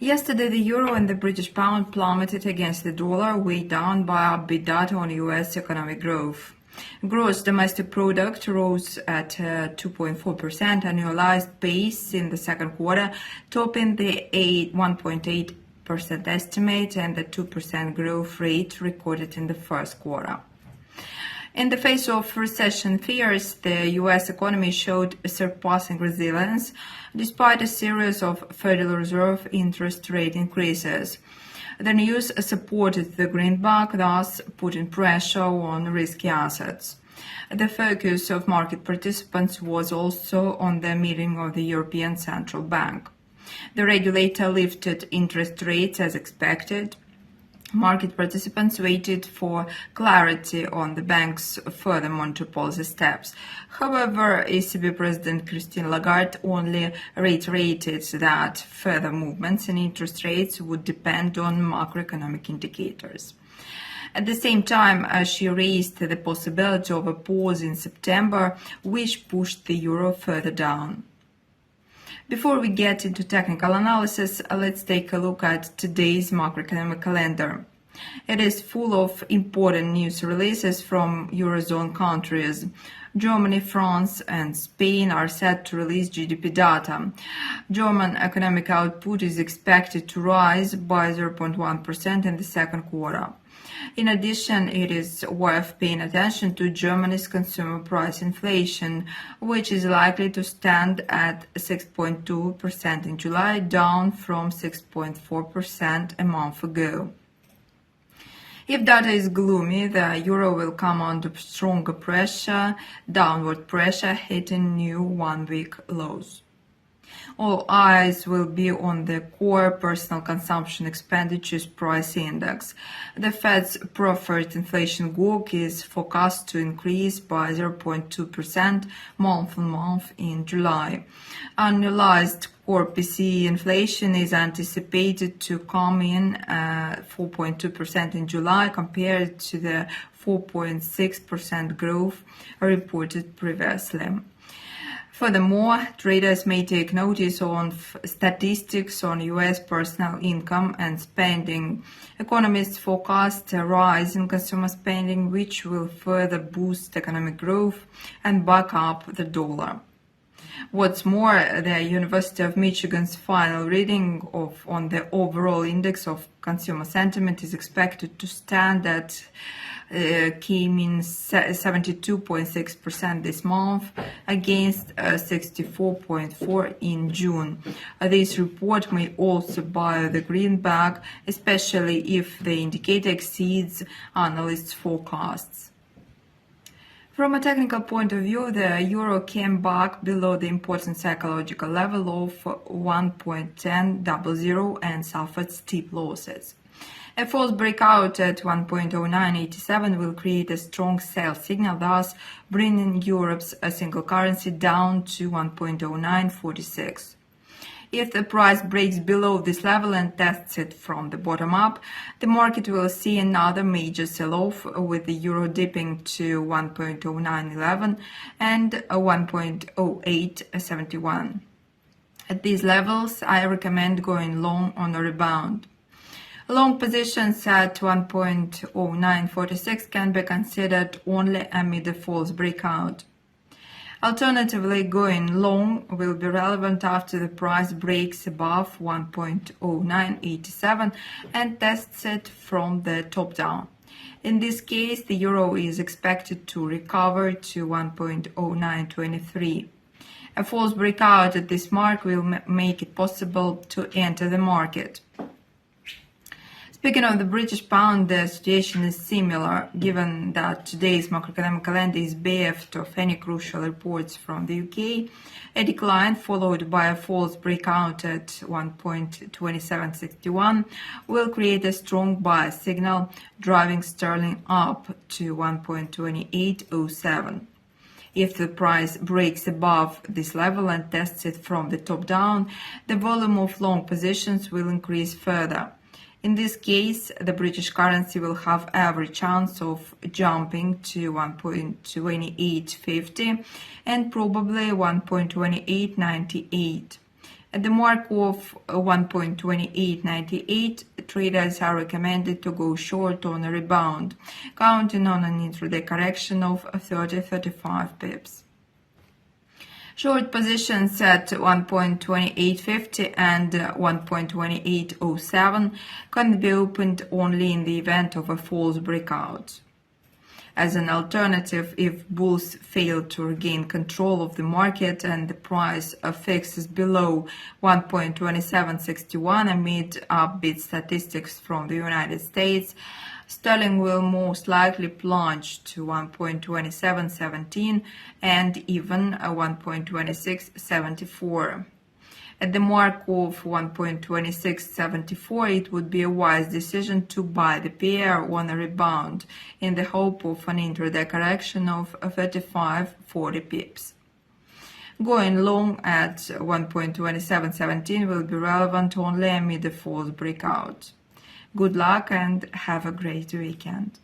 Yesterday, the euro and the British pound plummeted against the dollar, weighed down by upbeat data on US economic growth. Gross domestic product rose at 2.4% annualized pace in the second quarter, topping the 1.8% estimate and the 2% growth rate recorded in the first quarter. In the face of recession fears, the U.S. economy showed surpassing resilience despite a series of Federal Reserve interest rate increases. The news supported the greenback, thus putting pressure on risky assets. The focus of market participants was also on the meeting of the European Central Bank. The regulator lifted interest rates as expected. Market participants waited for clarity on the bank's further monetary policy steps. However, ECB President Christine Lagarde only reiterated that further movements in interest rates would depend on macroeconomic indicators. At the same time, she raised the possibility of a pause in September, which pushed the euro further down. Before we get into technical analysis, let's take a look at today's macroeconomic calendar. It is full of important news releases from Eurozone countries. Germany, France, and Spain are set to release GDP data. German economic output is expected to rise by 0.1% in the second quarter. In addition, it is worth paying attention to Germany's consumer price inflation, which is likely to stand at 6.2% in July, down from 6.4% a month ago. If data is gloomy, the euro will come under stronger pressure, downward pressure hitting new one-week lows. All eyes will be on the core personal consumption expenditures price index. The Fed's preferred inflation gauge is forecast to increase by 0.2% month-on-month in July. Annualized core PCE inflation is anticipated to come in at 4.2% in July compared to the 4.6% growth reported previously. Furthermore, traders may take notice on statistics on U.S. personal income and spending. Economists forecast a rise in consumer spending, which will further boost economic growth and back up the dollar. What's more, the University of Michigan's final reading on the overall index of consumer sentiment is expected to stand at came in 72.6% this month against 64.4% in June. This report may also buy the greenback, especially if the indicator exceeds analysts' forecasts. From a technical point of view, the euro came back below the important psychological level of 1.1000 and suffered steep losses. A false breakout at 1.0987 will create a strong sell signal, thus bringing Europe's single currency down to 1.0946. If the price breaks below this level and tests it from the bottom up, the market will see another major sell-off, with the euro dipping to 1.0911 and 1.0871. At these levels, I recommend going long on a rebound. Long positions at 1.0946 can be considered only amid a false breakout. Alternatively, going long will be relevant after the price breaks above 1.0987 and tests it from the top down. In this case, the euro is expected to recover to 1.0923. A false breakout at this mark will make it possible to enter the market. Speaking of the British pound, the situation is similar, given that today's macroeconomic calendar is bereft of any crucial reports from the UK. A decline followed by a false breakout at 1.2761 will create a strong buy signal, driving sterling up to 1.2807. If the price breaks above this level and tests it from the top down, the volume of long positions will increase further. In this case, the British currency will have every chance of jumping to 1.2850 and probably 1.2898. At the mark of 1.2898, traders are recommended to go short on a rebound, counting on an intraday correction of 30-35 pips. Short positions at 1.2850 and 1.2807 can be opened only in the event of a false breakout. As an alternative, if bulls fail to regain control of the market and the price fixes below 1.2761 amid upbeat statistics from the United States, sterling will most likely plunge to 1.2717 and even 1.2674. At the mark of 1.2674, it would be a wise decision to buy the pair on a rebound in the hope of an intraday correction of 35-40 pips. Going long at 1.2717 will be relevant only amid a false breakout. Good luck and have a great weekend.